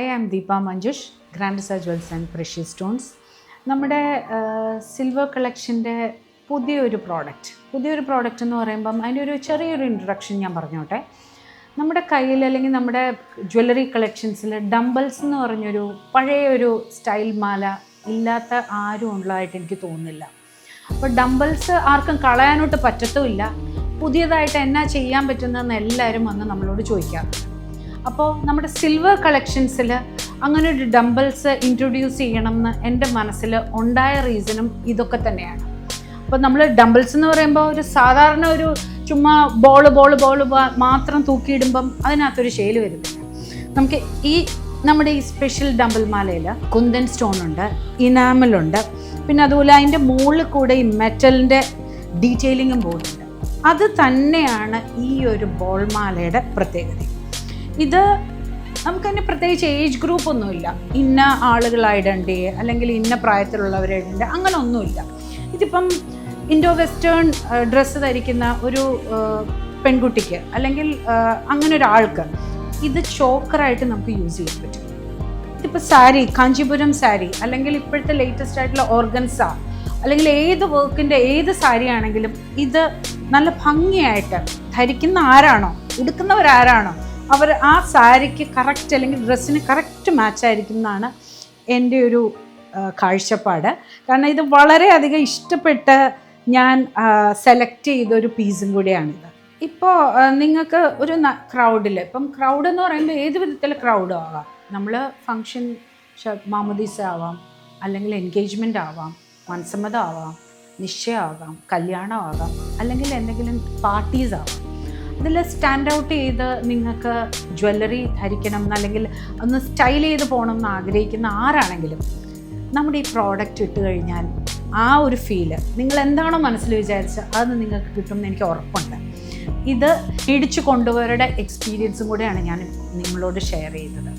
I am Deepa Manjush, Grand Desire Jewels and Precious Stones. നമ്മുടെ silver കളക്ഷൻ്റെ പുതിയൊരു product എന്ന് പറയുമ്പം അതിൻ്റെ ഒരു ചെറിയൊരു ഇൻട്രൊഡക്ഷൻ ഞാൻ പറഞ്ഞോട്ടെ. നമ്മുടെ കയ്യിൽ അല്ലെങ്കിൽ നമ്മുടെ ജ്വല്ലറി കളക്ഷൻസിൽ ഡംബിൾസ് എന്ന് പറഞ്ഞൊരു പഴയൊരു സ്റ്റൈൽ മാല ഇല്ലാത്ത ആരും ഉള്ളതായിട്ട് എനിക്ക് തോന്നുന്നില്ല. അപ്പോൾ ഡംബിൾസ് ആർക്കും കളയാനോട്ട് പറ്റത്തുമില്ല. പുതിയതായിട്ട് എന്നാ ചെയ്യാൻ പറ്റുന്നതെന്ന് എല്ലാവരും വന്ന് നമ്മളോട് ചോദിക്കാറുണ്ട്. അപ്പോൾ നമ്മുടെ സിൽവർ കളക്ഷൻസിൽ അങ്ങനെ ഒരു ഡംബിൾസ് ഇൻട്രൊഡ്യൂസ് ചെയ്യണം എന്ന് എൻ്റെ മനസ്സിൽ ഉണ്ടായ റീസണും ഇതൊക്കെ തന്നെയാണ്. അപ്പോൾ നമ്മൾ ഡംബിൾസ് എന്ന് പറയുമ്പോൾ ഒരു സാധാരണ ഒരു ചുമ്മാ ബോൾ മാത്രം തൂക്കിയിടുമ്പം അതിനകത്തൊരു ഷേല് വരുന്നില്ല. നമുക്ക് നമ്മുടെ ഈ സ്പെഷ്യൽ ഡംബിൾ മാലയിൽ കുന്തൻ സ്റ്റോൺ ഉണ്ട്, ഇനാമലുണ്ട്, പിന്നെ അതുപോലെ അതിൻ്റെ മുകളിൽ കൂടെ ഈ മെറ്റലിൻ്റെ ഡീറ്റെയിലിങ്ങും പോകുന്നുണ്ട്. അത് തന്നെയാണ് ഈ ഒരു ബോൾ മാലയുടെ പ്രത്യേകത. ഇത് നമുക്കതിന് പ്രത്യേകിച്ച് ഏജ് ഗ്രൂപ്പ് ഒന്നുമില്ല, ഇന്ന ആളുകളായിടണ്ടേ അല്ലെങ്കിൽ ഇന്ന പ്രായത്തിലുള്ളവരായിടണ്ടേ, അങ്ങനെ ഒന്നുമില്ല. ഇതിപ്പം ഇൻഡോ വെസ്റ്റേൺ ഡ്രസ്സ് ധരിക്കുന്ന ഒരു പെൺകുട്ടിക്ക് അല്ലെങ്കിൽ അങ്ങനെ ഒരാൾക്ക് ഇത് ചോക്കറായിട്ട് നമുക്ക് യൂസ് ചെയ്യാൻ പറ്റും. ഇതിപ്പോൾ സാരി, കാഞ്ചീപുരം സാരി അല്ലെങ്കിൽ ഇപ്പോഴത്തെ ലേറ്റസ്റ്റ് ആയിട്ടുള്ള ഓർഗൻസ അല്ലെങ്കിൽ ഏത് വർക്കിൻ്റെ ഏത് സാരി ആണെങ്കിലും ഇത് നല്ല ഭംഗിയായിട്ട് ധരിക്കുന്ന ആരാണോ, ഉടുക്കുന്നവരാരാണോ അവർ ആ സാരിക്ക് കറക്റ്റ് അല്ലെങ്കിൽ ഡ്രസ്സിന് കറക്റ്റ് മാച്ചായിരിക്കും എന്നാണ് എൻ്റെ ഒരു കാഴ്ചപ്പാട്. കാരണം ഇത് വളരെയധികം ഇഷ്ടപ്പെട്ട് ഞാൻ സെലക്ട് ചെയ്തൊരു പീസും കൂടിയാണിത്. ഇപ്പോൾ നിങ്ങൾക്ക് ഒരു ക്രൗഡിൽ, ഇപ്പം ക്രൗഡ് എന്ന് പറയുമ്പോൾ ഏത് വിധത്തിലെ ക്രൗഡും ആവാം. നമ്മൾ ഫങ്ഷൻ, മാമോദീസ ആവാം, അല്ലെങ്കിൽ എൻഗേജ്മെൻ്റ് ആവാം, മനസ്സമ്മതം ആവാം, നിശ്ചയമാകാം, കല്യാണം ആകാം, അല്ലെങ്കിൽ എന്തെങ്കിലും പാർട്ടീസ് ആവാം. ഇതിൽ സ്റ്റാൻഡ് ഔട്ട് ചെയ്ത് നിങ്ങൾക്ക് ജ്വല്ലറി ധരിക്കണം എന്നല്ലെങ്കിൽ ഒന്ന് സ്റ്റൈൽ ചെയ്ത് പോകണം എന്ന് ആഗ്രഹിക്കുന്ന ആരാണെങ്കിലും നമ്മുടെ ഈ പ്രോഡക്റ്റ് ഇട്ട് കഴിഞ്ഞാൽ ആ ഒരു ഫീല് നിങ്ങൾ എന്താണോ മനസ്സിൽ വിചാരിച്ചത് അത് നിങ്ങൾക്ക് കിട്ടുമെന്ന് എനിക്ക് ഉറപ്പുണ്ട്. ഇത് ഇടിച്ചു കൊണ്ടുപോയവരുടെ എക്സ്പീരിയൻസും കൂടെയാണ് ഞാൻ നിങ്ങളോട് ഷെയർ ചെയ്യുന്നത്.